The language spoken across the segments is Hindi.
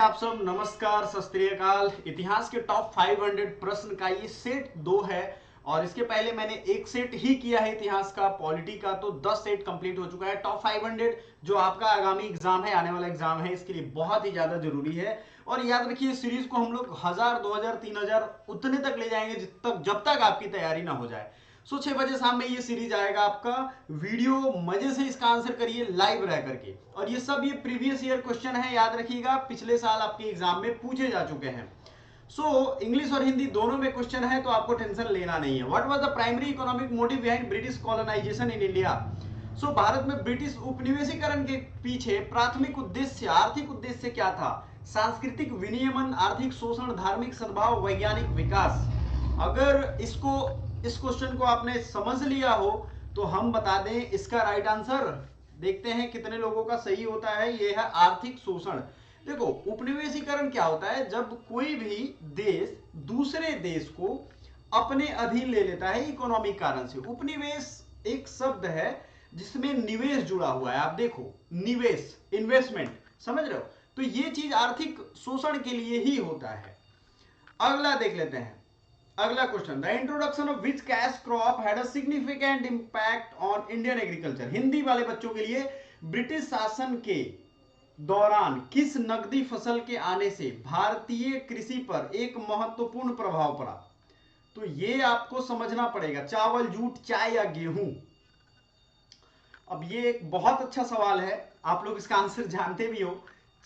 आप सब नमस्कार, सत श्री अकाल। इतिहास के टॉप 500 प्रश्न का ये सेट 2 है और इसके पहले मैंने एक सेट ही किया है इतिहास का, पॉलिटी का, तो 10 सेट कंप्लीट हो चुका है। टॉप 500 जो आपका आगामी एग्जाम है, आने वाला एग्जाम है, इसके लिए बहुत ही ज्यादा जरूरी है। और याद रखिए, इस सीरीज को हम लोग 1000, 2000, 3000 उतने तक ले जाएंगे जब तक आपकी तैयारी ना हो जाए। 6 बजे शाम में ये सीरीज आएगा आपका। वीडियो मजे से इसका आंसर करिए लाइव रह करके। और ये सब ये प्रीवियस ईयर क्वेश्चन है, याद रखिएगा, पिछले साल आपके एग्जाम में पूछे जा चुके हैं। इंग्लिश और हिंदी दोनों में क्वेश्चन है, तो आपको टेंशन लेना नहीं है। What was the primary economic motive behind British colonization in India? Bharat में ब्रिटिश उपनिवेशीकरण के पीछे प्राथमिक उद्देश्य, आर्थिक उद्देश्य क्या था? सांस्कृतिक विनियमन, आर्थिक शोषण, धार्मिक सद्भाव, वैज्ञानिक विकास। अगर इस क्वेश्चन को आपने समझ लिया हो तो हम बता दें इसका राइट आंसर। देखते हैं कितने लोगों का सही होता है। ये है आर्थिक शोषण। देखो, उपनिवेशीकरण क्या होता है? जब कोई भी देश दूसरे देश को अपने अधीन ले लेता है इकोनॉमिक कारण से। उपनिवेश एक शब्द है जिसमें निवेश जुड़ा हुआ है। आप देखो, निवेश, इन्वेस्टमेंट, समझ रहे हो? तो ये चीज आर्थिक शोषण के लिए ही होता है। अगला देख लेते हैं। अगला question, the introduction of which cash crop had a significant impact on Indian agriculture? Hindi वाले बच्चों के लिए, ब्रिटिश शासन के दौरान किस नकदी फसल के आने से भारतीय कृषि पर एक महत्वपूर्ण प्रभाव पड़ा? तो ये आपको समझना पड़ेगा। चावल, जूट, चाय या गेहूं? अब ये एक बहुत अच्छा सवाल है, आप लोग इसका आंसर जानते भी हो।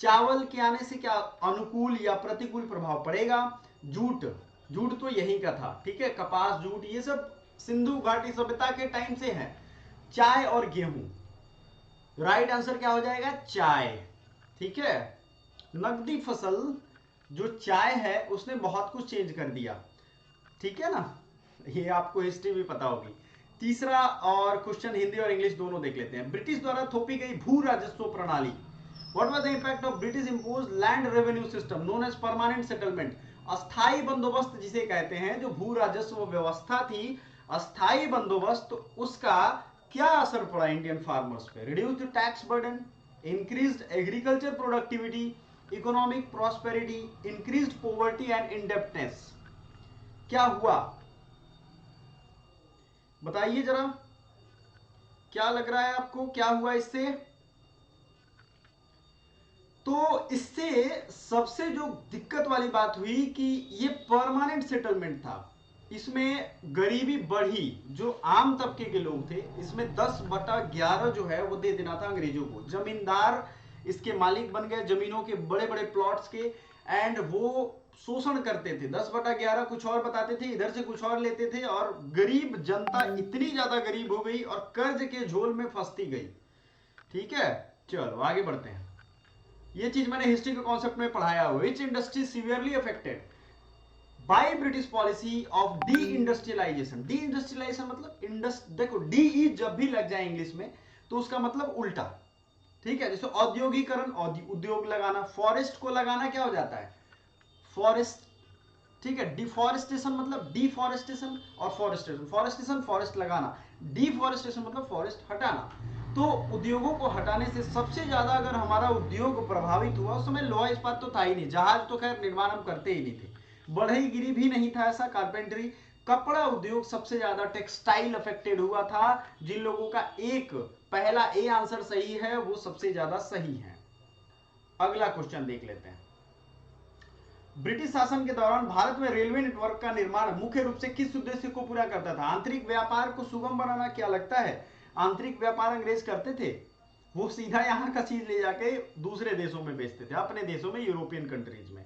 चावल के आने से क्या अनुकूल या प्रतिकूल प्रभाव पड़ेगा? जूट, जूट तो यही का था, ठीक है। कपास, जूट, ये सब सिंधु घाटी सभ्यता के टाइम से है। चाय और गेहूं, राइट आंसर क्या हो जाएगा? चाय, ठीक है। नकदी फसल जो चाय है उसने बहुत कुछ चेंज कर दिया, ठीक है ना। ये आपको हिस्ट्री भी पता होगी। तीसरा और क्वेश्चन हिंदी और इंग्लिश दोनों देख लेते हैं। ब्रिटिश द्वारा थोपी गई भू राजस्व प्रणाली, what was the impact of British imposed land revenue system known as permanent settlement? अस्थाई बंदोबस्त जिसे कहते हैं, जो भू राजस्व व्यवस्था थी, अस्थाई बंदोबस्त, उसका क्या असर पड़ा इंडियन फार्मर्स पे? Reduced tax burden, increased agriculture productivity, economic prosperity, increased poverty and indebtedness. क्या हुआ बताइए जरा, क्या लग रहा है आपको, क्या हुआ इससे? तो इससे सबसे जो दिक्कत वाली बात हुई कि ये परमानेंट सेटलमेंट था, इसमें गरीबी बढ़ी। जो आम तबके के लोग थे, इसमें 10/11 जो है वो दे देना था अंग्रेजों को। जमींदार इसके मालिक बन गए, जमीनों के बड़े बड़े प्लॉट्स के, एंड वो शोषण करते थे। 10/11 कुछ और बताते थे, इधर से कुछ और लेते थे, और गरीब जनता इतनी ज्यादा गरीब हो गई और कर्ज के झोल में फंसती गई, ठीक है। चलो आगे बढ़ते हैं। ये चीज मैंने हिस्ट्री के कॉन्सेप्ट में पढ़ाया हुआ। Which industry severely affected by British policy of deindustrialization? Deindustrialization मतलब देखो, डी ई जब भी लग जाए इंग्लिश में तो उसका मतलब उल्टा, ठीक है। जैसे औद्योगिकरण, उद्योग लगाना, फॉरेस्ट को लगाना क्या हो जाता है? फॉरेस्ट, ठीक है। डिफॉरेस्टेशन मतलब डिफॉरेस्टेशन, और फॉरेस्टेशन, फॉरेस्टेशन फॉरेस्ट लगाना, डिफॉरेस्टेशन मतलब फॉरेस्ट हटाना। तो उद्योगों को हटाने से सबसे ज्यादा अगर हमारा उद्योग प्रभावित हुआ, उस समय लोहा इस्पात तो था ही नहीं, जहाज तो खैर निर्माण हम करते ही नहीं थे, बढ़ईगिरी भी नहीं था ऐसा, कारपेंटरी, कपड़ा उद्योग सबसे ज्यादा, टेक्सटाइल अफेक्टेड हुआ था। जिन लोगों का एक पहला ए आंसर सही है वो सबसे ज्यादा सही है। अगला क्वेश्चन देख लेते हैं। ब्रिटिश शासन के दौरान भारत में रेलवे नेटवर्क का निर्माण मुख्य रूप से किस उद्देश्य को पूरा करता था? आंतरिक व्यापार को सुगम बनाना। क्या लगता है आंतरिक व्यापार अंग्रेज करते थे? वो सीधा यहाँ का चीज ले जाके दूसरे देशों में बेचते थे, अपने देशों में, यूरोपियन कंट्रीज में।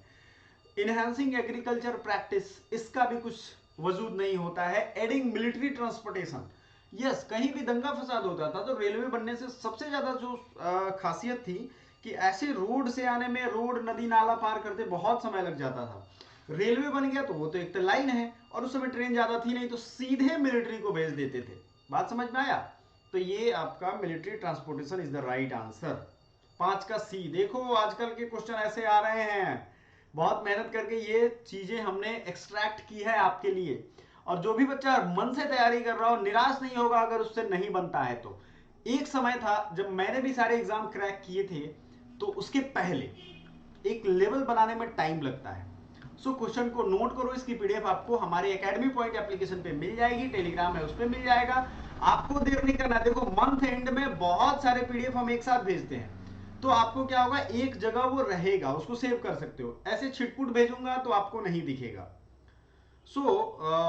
इनहेंसिंग एग्रीकल्चर प्रैक्टिस, इसका भी कुछ वजूद नहीं होता है। एडिंग मिलिट्री ट्रांसपोर्टेशन, यस, कहीं भी दंगा फसाद होता था तो रेलवे बनने से सबसे ज्यादा जो खासियत थी कि ऐसे रोड से आने में, रोड, नदी, नाला पार करते बहुत समय लग जाता था। रेलवे बन गया तो वो तो एक तो लाइन है, और उस समय ट्रेन ज्यादा थी नहीं, तो सीधे मिलिट्री को भेज देते थे। बात समझ में आया? तो ये आपका military transportation is the right answer. 5 का सी। देखो आजकल के क्वेश्चन ऐसे आ रहे हैं, बहुत मेहनत करके ये चीजें हमने एक्सट्रैक्ट की है आपके लिए। और जो भी बच्चा मन से तैयारी कर रहा हो, निराश नहीं होगा अगर उससे नहीं बनता है तो। एक समय था जब मैंने भी सारे एग्जाम क्रैक किए थे, तो उसके पहले एक लेवल बनाने में टाइम लगता है। सो क्वेश्चन को नोट करो, इसकी पीडीएफ आपको हमारे एकेडमी पॉइंट एप्लीकेशन पे मिल जाएगी, टेलीग्राम है उस पर मिल जाएगा। आपको देर नहीं करना। देखो मंथ एंड में बहुत सारे पीडीएफ हम एक साथ भेजते हैं, तो आपको क्या होगा, एक जगह वो रहेगा, उसको सेव कर सकते हो। ऐसे छिटपुट भेजूंगा तो आपको नहीं दिखेगा। So,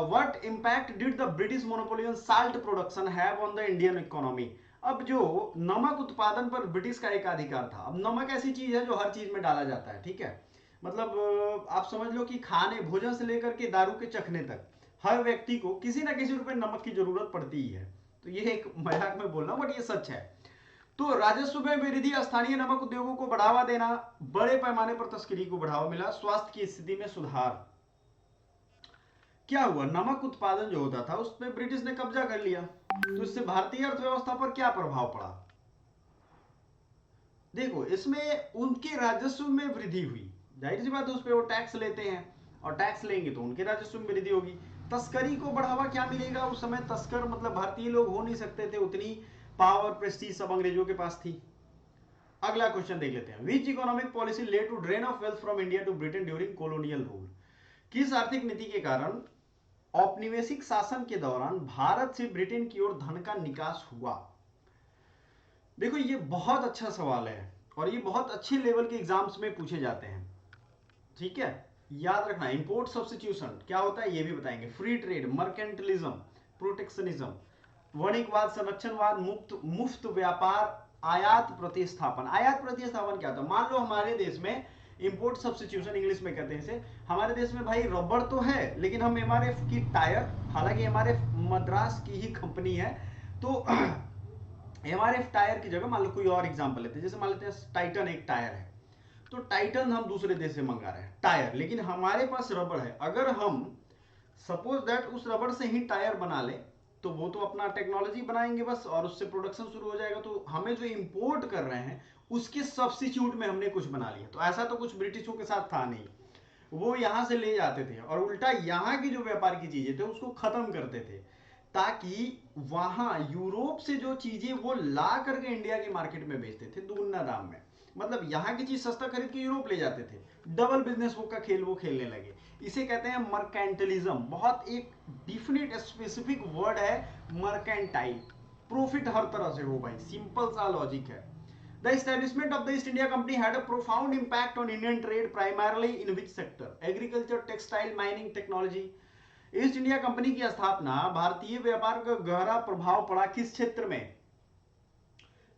what impact did the British monopoly on salt production have on the Indian economy? अब जो नमक उत्पादन पर ब्रिटिश का एकाधिकार था। अब नमक ऐसी चीज है जो हर चीज में डाला जाता है, ठीक है। मतलब आप समझ लो कि खाने भोजन से लेकर के दारू के चखने तक हर व्यक्ति को किसी ना किसी रुपए नमक की जरूरत पड़ती ही है। तो ये एक मजाक में बोल रहा हूं, बट ये सच है। तो राजस्व में वृद्धि, स्थानीय नमक उद्योगों को बढ़ावा देना, बड़े पैमाने पर तस्करी को बढ़ावा मिला, स्वास्थ्य की स्थिति में सुधार। क्या हुआ, नमक उत्पादन जो होता था उस पर ब्रिटिश ने कब्जा कर लिया, तो इससे भारतीय अर्थव्यवस्था पर क्या प्रभाव पड़ा। देखो इसमें उनके राजस्व में वृद्धि हुई, जाहिर सी बात है उस पर वो टैक्स लेते हैं, और टैक्स लेंगे तो उनके राजस्व में वृद्धि होगी। तस्करी को बढ़ावा क्या मिलेगा, उस समय तस्कर मतलब भारतीय लोग हो नहीं सकते थे, उतनी पावर प्रेस्टीज सब अंग्रेजों के पास थी। अगला क्वेश्चन देख लेते हैं। Which economic policy led to drain of wealth from India to Britain during colonial rule? किस आर्थिक नीति के कारण औपनिवेशिक शासन के दौरान भारत से ब्रिटेन की ओर धन का निकास हुआ? देखो ये बहुत अच्छा सवाल है, और ये बहुत अच्छे लेवल के एग्जाम्स में पूछे जाते हैं, ठीक है। याद रखना, इंपोर्ट सब्स्टिट्यूशन क्या होता है ये भी बताएंगे, फ्री ट्रेड, मर्केंटलिज्म, प्रोटेक्शनिज्म, वणिकवाद, संरक्षणवाद, मुफ्त व्यापार, आयात प्रतिस्थापन। आयात प्रतिस्थापन क्या था, मान लो हमारे देश में इंपोर्ट सब्स्टिट्यूशन इंग्लिश में कहते हैं इसे, हमारे देश में भाई रबर तो है लेकिन हम एमआरएफ की टायर, हालांकि एमआरएफ मद्रास की ही कंपनी है, तो एमआरएफ टायर की जगह मान लो कोई और एग्जांपल लेते हैं, जैसे मान लेते हैं टाइटन एक टायर है, तो टाइटन हम दूसरे देश से मंगा रहे हैं टायर, लेकिन हमारे पास रबर है। अगर हम सपोज दैट उस रबर से ही टायर बना ले, तो वो तो अपना टेक्नोलॉजी बनाएंगे बस, और उससे प्रोडक्शन शुरू हो जाएगा, तो हमें जो इंपोर्ट कर रहे हैं उसके सब्स्टिट्यूट में हमने कुछ बना लिया। तो ऐसा तो कुछ ब्रिटिशों के साथ था नहीं, वो यहां से ले जाते थे और उल्टा यहाँ की जो व्यापार की चीजें थे उसको खत्म करते थे, ताकि वहां यूरोप से जो चीजें वो ला करके इंडिया के मार्केट में बेचते थे दुगुना दाम में। मतलब यहाँ की चीज सस्ता खरीद के यूरोप ले जाते थे, डबल बिजनेस का खेल वो खेलने लगे। इसे कहते हैं मर्केंटलिज्म। बहुत एक डिफिनिट स्पेसिफिक वर्ड है मर्केंटाइल, प्रॉफिट हर तरह से हो भाई, सिंपल सा लॉजिक है। The establishment of the East India Company had a profound impact on Indian trade, primarily in which sector? Agriculture, textile, mining, technology. East India company की स्थापना, भारतीय व्यापार का गहरा प्रभाव पड़ा किस क्षेत्र में?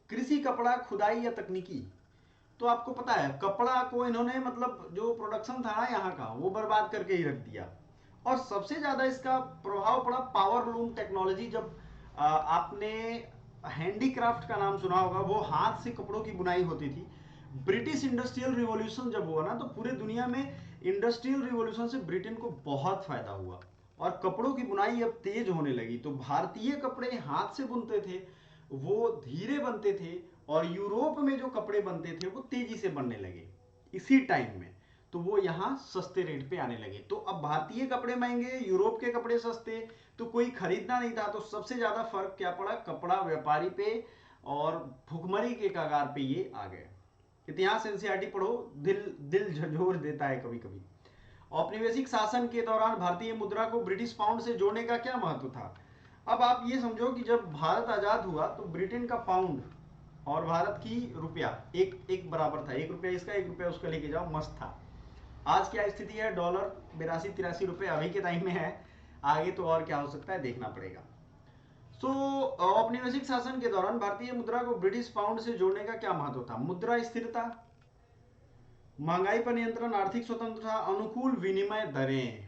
कृषि, कपड़ा, खुदाई या तकनीकी? तो आपको पता है कपड़ा को इन्होंने मतलब जो प्रोडक्शन था ना यहाँ का वो बर्बाद करके ही रख दिया। और सबसे ज्यादा इसका प्रभाव पड़ा पावर लूम टेक्नोलॉजी। जब आपने हैंडीक्राफ्ट का नाम सुना होगा, वो हाथ से कपड़ों की बुनाई होती थी। ब्रिटिश इंडस्ट्रियल रिवॉल्यूशन जब हुआ ना, तो पूरे दुनिया में इंडस्ट्रियल रिवॉल्यूशन से ब्रिटेन को बहुत फायदा हुआ और कपड़ों की बुनाई अब तेज होने लगी। तो भारतीय कपड़े हाथ से बुनते थे, वो धीरे बनते थे, और यूरोप में जो कपड़े बनते थे वो तेजी से बनने लगे इसी टाइम में, तो वो यहाँ सस्ते रेट पे आने लगे। तो अब भारतीय कपड़े महंगे, यूरोप के कपड़े सस्ते, तो कोई खरीदना नहीं था। तो सबसे ज्यादा फर्क क्या पड़ा, कपड़ा व्यापारी पे और भुखमरी के कगार पे ये आ गए। इतिहास एनसीईआरटी पढ़ो, दिल दिल झंझोर देता है कभी कभी। औपनिवेशिक शासन के दौरान भारतीय मुद्रा को ब्रिटिश पाउंड से जोड़ने का क्या महत्व था? अब आप ये समझो कि जब भारत आजाद हुआ तो ब्रिटेन का पाउंड और भारत की रुपया एक बराबर था, 1 रुपया इसका 1 रुपया उसका लेके जाओ, मस्त था। आज क्या स्थिति है, डॉलर 82-83 रुपए अभी के टाइम में है, आगे तो और क्या हो सकता है देखना पड़ेगा। सो औपनिवेशिक शासन के दौरान भारतीय मुद्रा को ब्रिटिश पाउंड से जोड़ने का क्या महत्व था? मुद्रा स्थिरता, महंगाई पर नियंत्रण, आर्थिक स्वतंत्रता, अनुकूल विनिमय दरें।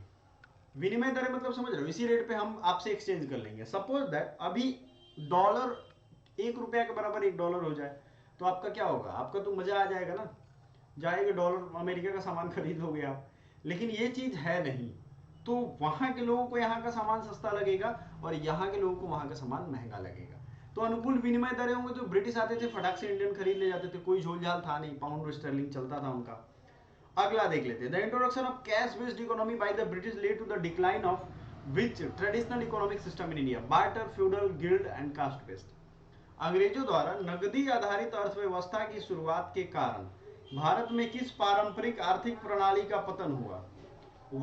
विनिमय दरें मतलब समझ रहे हो, इसी रेट पे हम आपसे एक्सचेंज कर लेंगे। सपोज दैट अभी डॉलर 1 रुपया के बराबर 1 डॉलर हो जाए, तो आपका क्या होगा, आपका तो मजा आ जाएगा ना, जाएगा डॉलर, अमेरिका का सामान खरीद लोगे आप। लेकिन ये चीज है नहीं, तो वहां के लोगों को यहाँ का सामान सस्ता लगेगा और यहाँ के लोगों को वहां का सामान महंगा लगेगा। तो अनुकूल विनिमय दरें होंगे तो ब्रिटिश आते थे, फटाक से इंडियन खरीद ले जाते थे, कोई झोलझाल था नहीं, पाउंड स्टर्लिंग चलता था उनका। अगला देख लेते हैं। The introduction of cash based economy by the British led to the decline of which traditional economic system in India? Barter, feudal, guild and caste based. अंग्रेजों द्वारा नगदी आधारित अर्थव्यवस्था की शुरुआत के कारण भारत में किस पारंपरिक आर्थिक प्रणाली का पतन हुआ?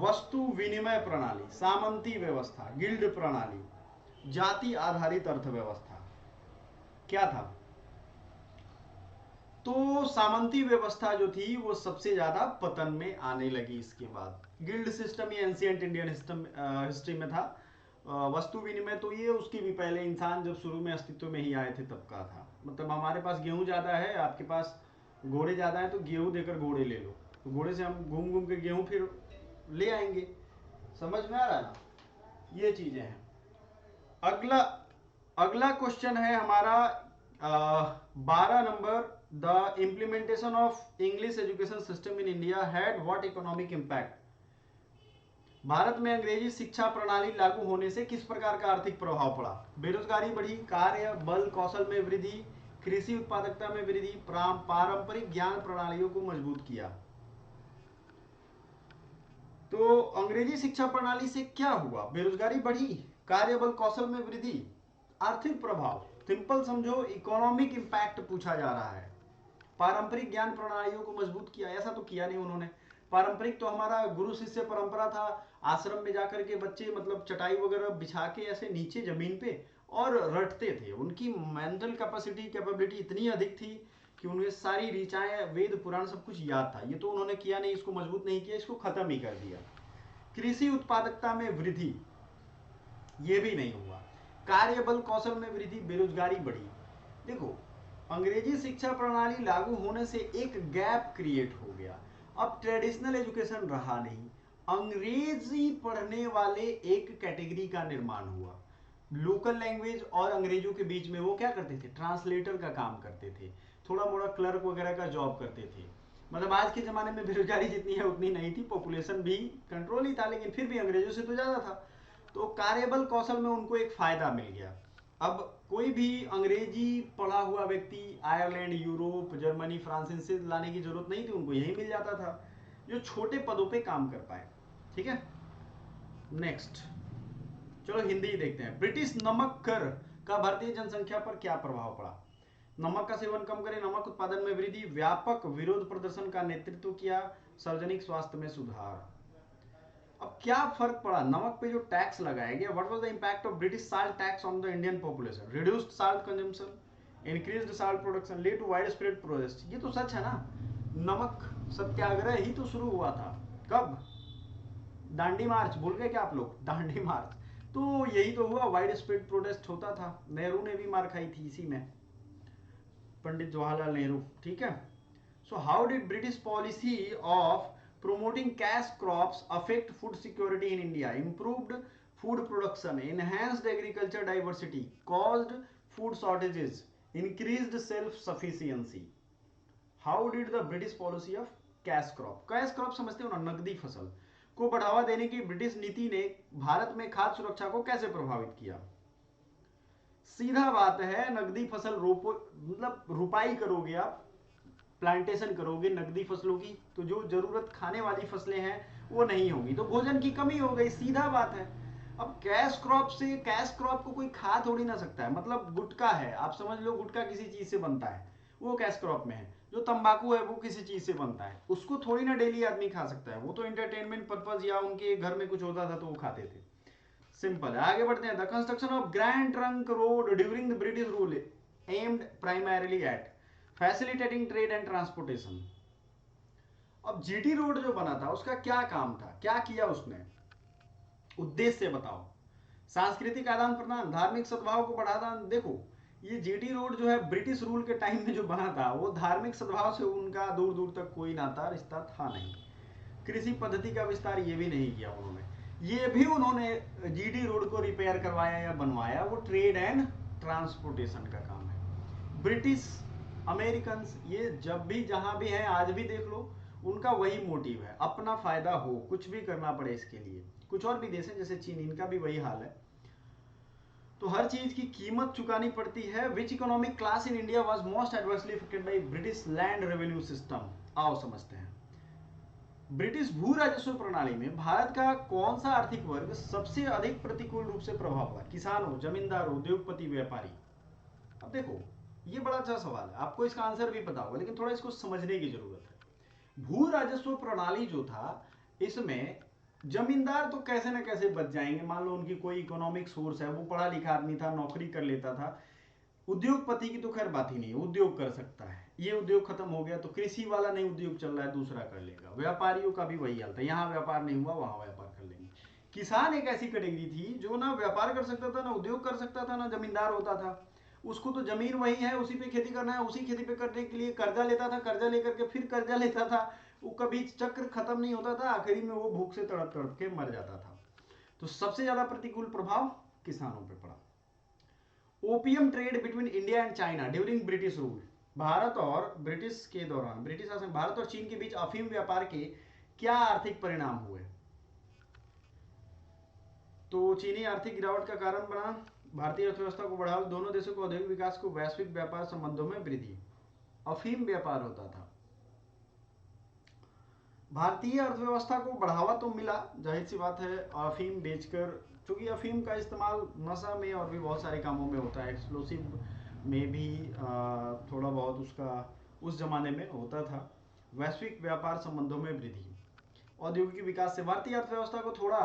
वस्तु विनिमय प्रणाली, सामंती व्यवस्था, गिल्ड प्रणाली, जाति आधारित अर्थव्यवस्था, क्या था? तो सामंती व्यवस्था जो थी वो सबसे ज्यादा पतन में आने लगी इसके बाद। गिल्ड सिस्टम ये एंशिएंट इंडियन हिस्ट्री में था। वस्तु विनिमय तो ये उसकी भी पहले, इंसान जब शुरू में अस्तित्व में ही आए थे तब का था। मतलब हमारे पास गेहूं ज्यादा है, आपके पास घोड़े ज्यादा है, तो गेहूं देकर घोड़े ले लो, तो घोड़े से हम घूम घूम के गेहूं फिर ले आएंगे। समझ में आ रहा है ना? ये चीजें हैं। अगला अगला क्वेश्चन है हमारा 12 number. The implementation of English education system in India had what economic impact? Bharat में अंग्रेजी शिक्षा प्रणाली लागू होने से किस प्रकार का आर्थिक प्रभाव पड़ा? बेरोजगारी बढ़ी, कार्य बल कौशल में वृद्धि, कृषि उत्पादकता में वृद्धि, पारंपरिक ज्ञान प्रणालियों को मजबूत किया। तो अंग्रेजी शिक्षा प्रणाली से क्या हुआ? बेरोजगारी बढ़ी, कार्य बल कौशल में वृद्धि, आर्थिक प्रभाव। सिंपल समझो, इकोनॉमिक इंपैक्ट पूछा जा रहा है। पारंपरिक ज्ञान प्रणालियों को मजबूत किया, ऐसा तो किया नहीं उन्होंने। पारंपरिक तो हमारा गुरु शिष्य परंपरा था, आश्रम में जाकर के बच्चे मतलब चटाई वगैरह बिछा के ऐसे नीचे जमीन पे और रटते थे। उनकी मेंटल कैपेबिलिटी इतनी अधिक थी कि उन्हें सारी ऋचाएं, वेद पुराण सब कुछ याद था। ये तो उन्होंने किया नहीं, इसको मजबूत नहीं किया, इसको खत्म ही कर दिया। कृषि उत्पादकता में वृद्धि, ये भी नहीं हुआ। कार्य बल कौशल में वृद्धि, बेरोजगारी बढ़ी। देखो, अंग्रेजी शिक्षा प्रणाली लागू होने से एक गैप क्रिएट हो गया। अब ट्रेडिशनल एजुकेशन रहा नहीं, अंग्रेजी पढ़ने वाले एक कैटेगरी का निर्माण हुआ। लोकल लैंग्वेज और अंग्रेजों के बीच में वो क्या करते थे? ट्रांसलेटर का काम करते थे, थोड़ा मोड़ा क्लर्क वगैरह का जॉब करते थे। मतलब आज के जमाने में बेरोजगारी जितनी है उतनी नहीं थी, पॉपुलेशन भी कंट्रोल ही था, लेकिन फिर भी अंग्रेजों से तो ज्यादा था। तो कार्यबल कौशल में उनको एक फायदा मिल गया। अब कोई भी अंग्रेजी पढ़ा हुआ व्यक्ति आयरलैंड, यूरोप, जर्मनी, फ्रांस से लाने की जरूरत नहीं थी, उनको यही मिल जाता था, जो छोटे पदों पे काम कर पाए। ठीक है, नेक्स्ट चलो हिंदी देखते हैं। ब्रिटिश नमक कर का भारतीय जनसंख्या पर क्या प्रभाव पड़ा? नमक का सेवन कम करें, नमक उत्पादन में वृद्धि, व्यापक विरोध प्रदर्शन का नेतृत्व किया, सार्वजनिक स्वास्थ्य में सुधार। अब क्या फर्क पड़ा? नमक पे जो टैक्स लगाया गया, what was the impact of British salt tax on the Indian population? Reduced salt consumption, increased salt production, lead to widespread protest. ये तो सच है ना। नमक सत्याग्रह ही तो शुरू हुआ था। कब? दांडी मार्च, भूल गए क्या आप लोग? दांडी मार्च, तो यही तो हुआ, वाइड स्प्रेड प्रोटेस्ट होता था। नेहरू ने भी मार खाई थी इसी में, पंडित जवाहरलाल नेहरू। ठीक है, so how did British policy of promoting cash crops affect food security in India? Improved food production, enhanced agriculture diversity, caused food shortages, increased self-sufficiency. How did the British policy of cash crop? cash crop समझते हो ना, नकदी फसल को बढ़ावा देने की ब्रिटिश नीति ने भारत में खाद्य सुरक्षा को कैसे प्रभावित किया? सीधा बात है, नकदी फसल रोपो मतलब रुपाई करोगे आप, प्लांटेशन करोगे नकदी फसलों की, तो जो जरूरत खाने वाली फसलें हैं वो नहीं होंगी, तो भोजन की कमी हो गई, सीधा बात है। अब कैश क्रॉप से, कैश क्रॉप को कोई खा थोड़ी ना सकता है। मतलब गुटखा है, आप समझ लो गुटखा किसी चीज से बनता है, वो कैश क्रॉप में है। जो तंबाकू है वो किसी चीज से बनता है, उसको थोड़ी ना डेली आदमी खा सकता है। वो तो एंटरटेनमेंट पर्पज या उनके घर में कुछ होता था तो वो खाते थे। सिंपल है, आगे बढ़ते हैं। The construction of Grand Trunk Road during the British rule aimed primarily at facilitating trade and transportation. अब जीटी रोड जो बना था उसका क्या काम था, क्या किया उसने? उद्देश्य बताओ। सांस्कृतिक आदान प्रदान, धार्मिक सद्भाव को बढ़ाना। देखो, ये जीटी रोड जो है ब्रिटिश रूल के टाइम में जो बना था, वो धार्मिक सद्भाव से उनका दूर दूर तक कोई नाता रिश्ता था नहीं। कृषि पद्धति का विस्तार ये भी नहीं किया उन्होंने। ये भी उन्होंने जीटी रोड को रिपेयर करवाया या बनवाया, वो ट्रेड एंड ट्रांसपोर्टेशन का काम है। ब्रिटिश, अमेरिकन, ये जब भी जहां भी है, आज भी देख लो, उनका वही मोटिव है, अपना फायदा हो, कुछ भी करना पड़े इसके लिए। कुछ और भी देश हैं जैसे चीन, इनका भी वही हाल है। तो हर चीज की कीमत चुकानी पड़ती है। Which economic class in India was most adversely affected by British land revenue system? आओ समझते हैं। ब्रिटिश भू राजस्व प्रणाली में भारत का कौन सा आर्थिक वर्ग सबसे अधिक प्रतिकूल रूप से प्रभाव हुआ? किसान हो, जमींदार हो, उद्योगपति, व्यापारी? अब देखो, ये बड़ा अच्छा सवाल है, आपको इसका आंसर भी पता होगा, लेकिन थोड़ा इसको समझने की जरूरत है। भू राजस्व प्रणाली जो था, इसमें जमींदार तो कैसे ना कैसे बच जाएंगे, मान लो उनकी कोई इकोनॉमिक सोर्स है, वो पढ़ा लिखा आदमी था, नौकरी कर लेता था। उद्योगपति की तो खैर बात ही नहीं, उद्योग कर सकता है, ये उद्योग खत्म हो गया तो कृषि वाला नहीं उद्योग चल रहा है, दूसरा कर लेगा। व्यापारियों का भी वही हाल था, यहाँ व्यापार नहीं हुआ वहां व्यापार कर लेंगे। किसान एक ऐसी कैटेगरी थी जो ना व्यापार कर सकता था, ना उद्योग कर सकता था, ना जमींदार होता था। उसको तो जमीन वही है, उसी पे खेती करना है, उसी खेती पे करने के लिए कर्जा लेता था, कर्जा लेकर के फिर कर्जा लेता था, वो कभी चक्र खत्म नहीं होता था, आखिरी में वो भूख से तड़प तड़प के मर जाता था। तो सबसे ज्यादा प्रतिकूल प्रभाव किसानों पे पड़ा। Opium trade between India and China during British rule, Bharat और ब्रिटिश के दौरान, ब्रिटिश शासन, भारत और चीन के बीच अफीम व्यापार के क्या आर्थिक परिणाम हुए? तो चीनी आर्थिक गिरावट का कारण बना, भारतीय अर्थव्यवस्था को बढ़ावा, दोनों देशों को औद्योगिक विकास को, वैश्विक व्यापार संबंधों में वृद्धि। अफीम व्यापार होता था। भारतीय अर्थव्यवस्था को बढ़ावा तो मिला, जाहिर सी बात है, अफीम बेचकर, क्योंकि अफीम का इस्तेमाल नशा में और भी बहुत सारे कामों में होता है, एक्सप्लोसिव में भी थोड़ा बहुत उसका उस जमाने में होता था। वैश्विक व्यापार संबंधों में वृद्धि, औद्योगिक विकास से भारतीय अर्थव्यवस्था को थोड़ा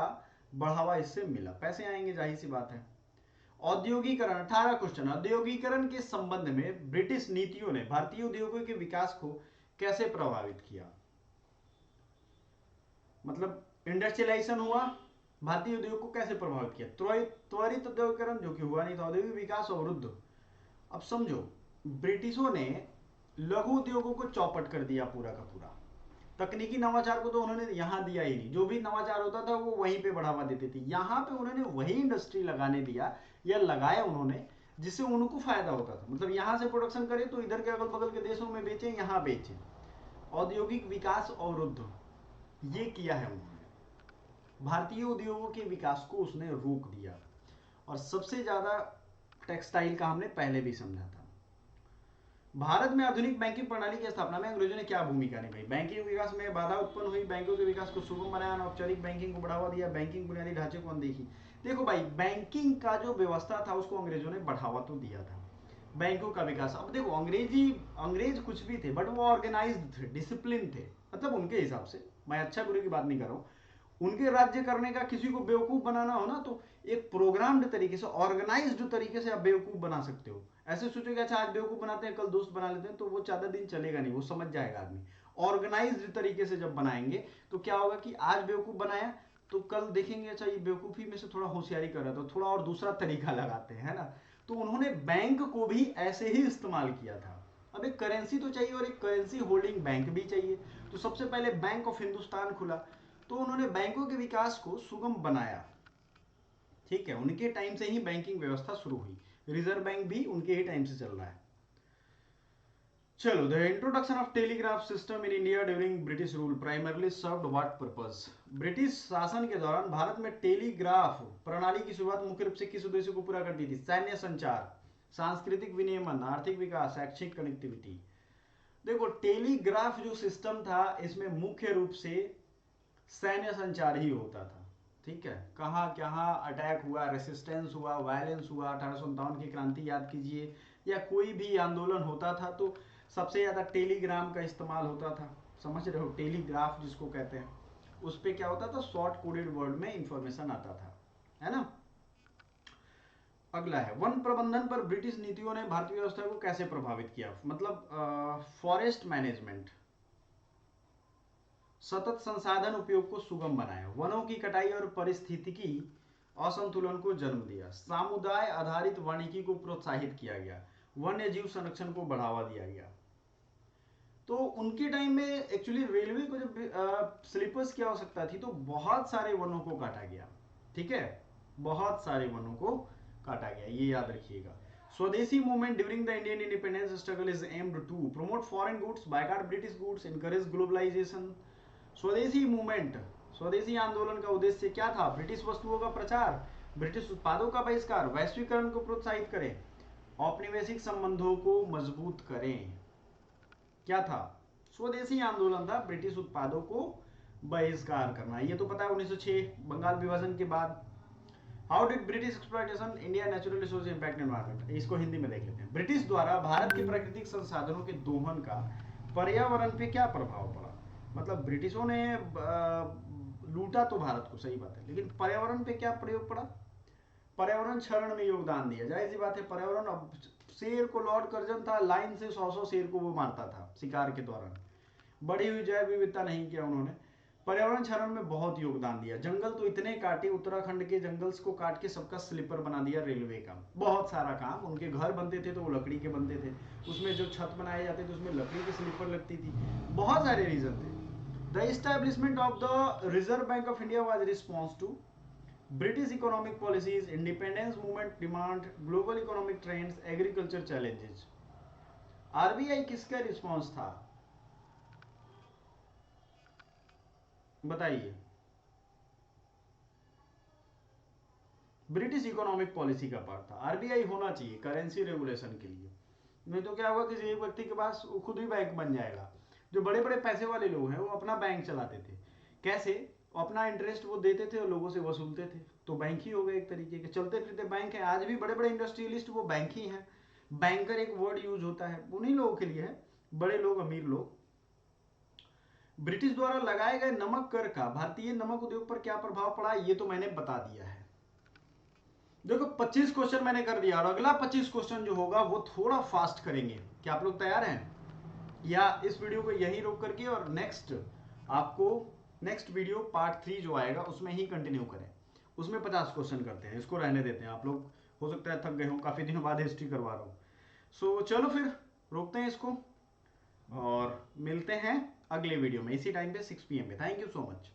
बढ़ावा इससे मिला, पैसे आएंगे, जाहिर सी बात है। औद्योगिकरण, 18 क्वेश्चन, औद्योगिकरण के संबंध में ब्रिटिश नीतियों ने भारतीय उद्योगों के विकास को कैसे प्रभावित किया? मतलब इंडस्ट्रियलाइजेशन हुआ, भारतीय उद्योग को कैसे प्रभावित किया? त्वरित औद्योगिकरण जो कि हुआ नहीं था, औद्योगिक विकास अवरुद्ध। अब समझो, ब्रिटिशों ने लघु उद्योगों को चौपट कर दिया पूरा का पूरा। तकनीकी नवाचार को तो उन्होंने यहां दिया ही नहीं, जो भी नवाचार होता था वो वहीं पे बढ़ावा देते थे। यहां पे उन्होंने वही इंडस्ट्री लगाने दिया, या लगाया उन्होंने, जिससे उनको फायदा होता था। मतलब यहां से प्रोडक्शन करें तो इधर के अगल बगल के देशों में बेचें, यहां बेचें। औद्योगिक विकास अवरुद्ध, ये किया है उन्होंने, भारतीय उद्योगों के विकास को उसने रोक दिया। और सबसे ज्यादा टेक्सटाइल का हमने पहले भी समझा था। भारत में आधुनिक बैंकिंग प्रणाली की स्थापना में अंग्रेजों ने क्या भूमिका निभाई? बैंकिंग विकास में बाधा उत्पन्न हुई, बैंकों के विकास को सुगम बनाया, अनौपचारिक बैंकिंग को बढ़ावा दिया, बैंकिंग बुनियादी ढांचे को अनदेखी। देखो भाई, बैंकिंग का जो व्यवस्था था उसको अंग्रेजों ने बढ़ावा तो दिया था, बैंकों का विकास। अब देखो, अंग्रेज कुछ भी थे, बट वो ऑर्गेनाइज्ड थे, डिसिप्लिन थे, मतलब उनके हिसाब से, मैं अच्छा बुरे की बात नहीं कर रहा हूँ। उनके राज्य करने का, किसी को बेवकूफ बनाना हो ना, तो एक प्रोग्राम्ड तरीके से, ऑर्गेनाइज्ड तरीके से आप बेवकूफ बना सकते हो। ऐसे सोचोगे अच्छा आज बेवकूफ बनाते हैं, कल दोस्त बना लेते हैं, तो वो ज्यादा दिन चलेगा नहीं, वो समझ जाएगा आदमी। ऑर्गेनाइज्ड तरीके से जब बनाएंगे तो क्या होगा कि आज बेवकूफ बनाया तो कल देखेंगे अच्छा ये बेवकूफी में से थोड़ा होशियारी कर रहा था, थोड़ा और दूसरा तरीका लगाते हैं ना। तो उन्होंने बैंक को भी ऐसे ही इस्तेमाल किया था। अब एक करेंसी तो चाहिए, और एक करेंसी होल्डिंग बैंक भी चाहिए। तो सबसे पहले बैंक ऑफ हिंदुस्तान खुला, तो उन्होंने बैंकों के विकास को सुगम बनाया। ठीक है, उनके टाइम से ही बैंकिंग व्यवस्था शुरू हुई, रिजर्व बैंक भी उनके ही टाइम से चल रहा है। चलो, the introduction of telegraph system in India during British rule primarily served what purpose? British शासन के दौरान भारत में टेलीग्राफ प्रणाली की शुरुआत मुख्य रूप से किस उद्देश्य को पूरा करती थी? सैन्य संचार, सांस्कृतिक विनियमन, आर्थिक विकास, शैक्षिक कनेक्टिविटी। देखो, टेलीग्राफ जो सिस्टम था इसमें मुख्य रूप से सैन्य संचार ही होता था। ठीक है, कहाँ कहाँ अटैक हुआ, रेसिस्टेंस हुआ, वायलेंस हुआ, 1857 की क्रांति याद कीजिए, या कोई भी आंदोलन होता था तो सबसे ज्यादा टेलीग्राम का इस्तेमाल होता था। समझ रहे हो, टेलीग्राफ जिसको कहते हैं, उस पर क्या होता था, शॉर्ट कोडेड वर्ड में इंफॉर्मेशन आता था, है ना। अगला है, वन प्रबंधन पर ब्रिटिश नीतियों ने भारतीय व्यवस्था को कैसे प्रभावित किया? मतलब फॉरेस्ट मैनेजमेंट, सतत संसाधन उपयोग को सुगम बनाया, वनों की कटाई और पारिस्थितिकी असंतुलन को जन्म दिया, समुदाय आधारित वानिकी को प्रोत्साहित किया गया, वन्य जीव संरक्षण को बढ़ावा दिया गया। तो उनके टाइम में एक्चुअली रेलवे को जब स्लीपर्स की आवश्यकता थी तो बहुत सारे वनों को काटा गया। ठीक है, बहुत सारे वनों को काटा गया, ये याद रखिएगा। Swadeshi movement during the Indian independence struggle is aimed to promote foreign goods, boycott British goods, encourage globalization. Swadeshi movement, Swadeshi आंदोलन का उद्देश्य क्या था? ब्रिटिश वस्तुओं का प्रचार, ब्रिटिश उत्पादों का बहिष्कार, वैश्वीकरण को प्रोत्साहित करें, औपनिवेशिक संबंधों को मजबूत करें। क्या था? स्वदेशी आंदोलन था, ब्रिटिश उत्पादों को बहिष्कार करना। ये तो पता है 1906 बंगाल विभाजन के बाद। How did British exploitation India natural resource impact environment? इसको हिंदी में देख लेते हैं। ब्रिटिश द्वारा भारत के प्राकृतिक संसाधनों के दोहन का पर्यावरण पे क्या प्रभाव पड़ा? मतलब ब्रिटिशों ने लूटा तो भारत को, सही बात है, लेकिन पर्यावरण पे क्या प्रयोग पड़ा? पर्यावरण क्षरण में योगदान दिया। जाहिर सी बात है, पर्यावरण, अब शेर को लॉर्ड कर्जन था, लाइन से 100 शेर को वो मारता था शिकार के दौरान। बढ़ी हुई जैव विविधता नहीं किया उन्होंने, पर्यावरण क्षरण में बहुत योगदान दिया। जंगल तो इतने काटे, उत्तराखंड के जंगल्स को काट के सबका स्लीपर बना दिया रेलवे का। बहुत सारा काम, उनके घर बनते थे तो वो लकड़ी के बनते थे, उसमें जो छत बनाए जाते थे उसमें लकड़ी की स्लीपर लगती थी। बहुत सारे रीजन थे। The establishment of the Reserve Bank of India was response to British economic policies, independence movement demand, global economic trends, agriculture challenges. RBI किसका रिस्पॉन्स था बताइए? ब्रिटिश इकोनॉमिक पॉलिसी का पार्ट था। आरबीआई होना चाहिए करेंसी रेगुलेशन के लिए, नहीं तो क्या होगा, किसी एक व्यक्ति के पास वो खुद ही बैंक बन जाएगा। जो बड़े बड़े पैसे वाले लोग हैं वो अपना बैंक चलाते थे। कैसे? अपना इंटरेस्ट वो देते थे और लोगों से वसूलते थे, तो बैंक ही हो गए एक तरीके के, चलते फिरते बैंक है। आज भी बड़े बड़े इंडस्ट्रियलिस्ट वो बैंक ही हैं। बैंकर एक वर्ड यूज होता है, उन्हीं लोगों के लिए है, बड़े लोग, अमीर लोग। ब्रिटिश द्वारा लगाए गए नमक कर का भारतीय नमक उद्योग पर क्या प्रभाव पड़ा, ये तो मैंने बता दिया है। देखो 25 क्वेश्चन मैंने कर दिया, और अगला 25 क्वेश्चन जो होगा वो थोड़ा फास्ट करेंगे। क्या आप लोग तैयार हैं? या इस वीडियो को यहीं रोक करके और नेक्स्ट वीडियो पार्ट 3 जो आएगा उसमें ही कंटिन्यू करें, उसमें 50 क्वेश्चन करते हैं, इसको रहने देते हैं। आप लोग हो सकता है थक गए हो, काफी दिनों बाद हिस्ट्री करवा रहा हूँ। सो चलो फिर रोकते हैं इसको और मिलते हैं अगले वीडियो में इसी टाइम पे 6 PM पे। Thank you so much.